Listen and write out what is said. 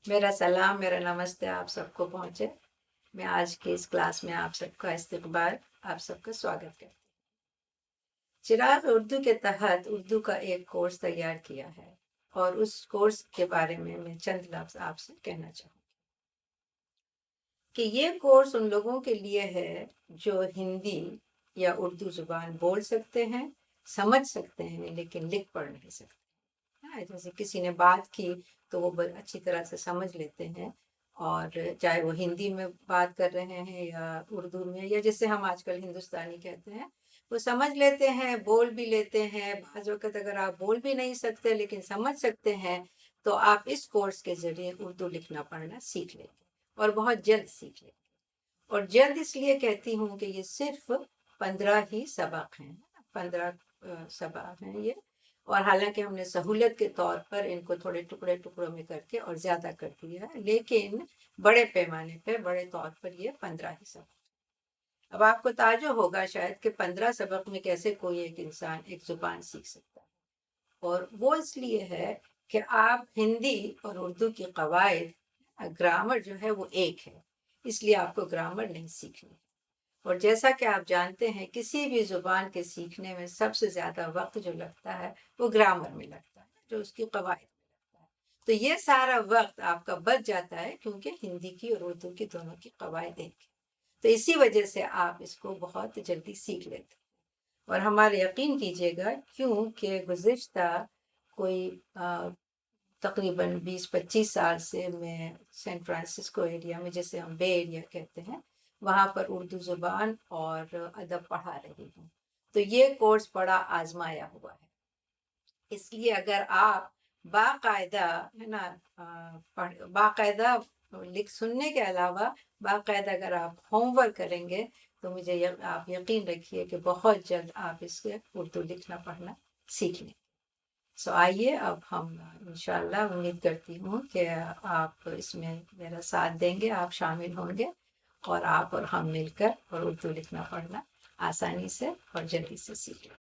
मेरा सलाम, मेरा नमस्ते आप सबको पहुँचे। मैं आज की इस क्लास में आप सबका इस्तकबाल, आप सबका स्वागत करती हूँ। चिराग उर्दू के तहत उर्दू का एक कोर्स तैयार किया है और उस कोर्स के बारे में मैं चंद लफ्ज़ आपसे कहना चाहूँगी कि ये कोर्स उन लोगों के लिए है जो हिंदी या उर्दू ज़ुबान बोल सकते हैं, समझ सकते हैं, लेकिन लिख पढ़ नहीं सकते। हाँ, जैसे किसी ने बात की तो वो अच्छी तरह से समझ लेते हैं, और चाहे वो हिंदी में बात कर रहे हैं या उर्दू में, या जैसे हम आजकल हिंदुस्तानी कहते हैं, वो समझ लेते हैं, बोल भी लेते हैं। बाज़ वक़्त अगर आप बोल भी नहीं सकते लेकिन समझ सकते हैं, तो आप इस कोर्स के ज़रिए उर्दू लिखना पढ़ना सीख लेंगे और बहुत जल्द सीख लेंगे। और जल्द इसलिए कहती हूँ कि ये सिर्फ 15 ही सबक हैं, 15 सबक हैं ये। और हालांकि हमने सहूलियत के तौर पर इनको थोड़े टुकड़े टुकड़ों में करके और ज़्यादा कर दिया है, लेकिन बड़े पैमाने पे बड़े तौर पर ये 15 ही सबक। अब आपको ताज्जुब होगा शायद कि 15 सबक में कैसे कोई एक इंसान एक ज़ुबान सीख सकता है, और वो इसलिए है कि आप हिंदी और उर्दू की कवायद, ग्रामर जो है वो एक है, इसलिए आपको ग्रामर नहीं सीखनी। और जैसा कि आप जानते हैं, किसी भी ज़ुबान के सीखने में सबसे ज़्यादा वक्त जो लगता है वो ग्रामर में लगता है, जो उसकी कवायद में लगता है। तो ये सारा वक्त आपका बच जाता है क्योंकि हिंदी की और उर्दू की दोनों की कवायद एक है। तो इसी वजह से आप इसको बहुत जल्दी सीख लेते हैं। और हमारे यकीन कीजिएगा, क्योंकि गुज़िश्ता कोई तकरीबन 20-25 साल से मैं सैन फ्रांसिस्को एरिया में, जिसे हम बे एरिया कहते हैं, वहाँ पर उर्दू ज़ुबान और अदब पढ़ा रही हूँ। तो ये कोर्स बड़ा आजमाया हुआ है, इसलिए अगर आप बाकायदा, है ना, बाकायदा लिख सुनने के अलावा बाकायदा अगर आप होमवर्क करेंगे, तो मुझे आप यकीन रखिए कि बहुत जल्द आप इसके उर्दू लिखना पढ़ना सीख लें। आइए अब हम इंशाल्लाह, उम्मीद करती हूँ कि आप इसमें मेरा साथ देंगे, आप शामिल होंगे, और आप और हम मिलकर और उर्दू लिखना पढ़ना आसानी से और जल्दी से सीख लें।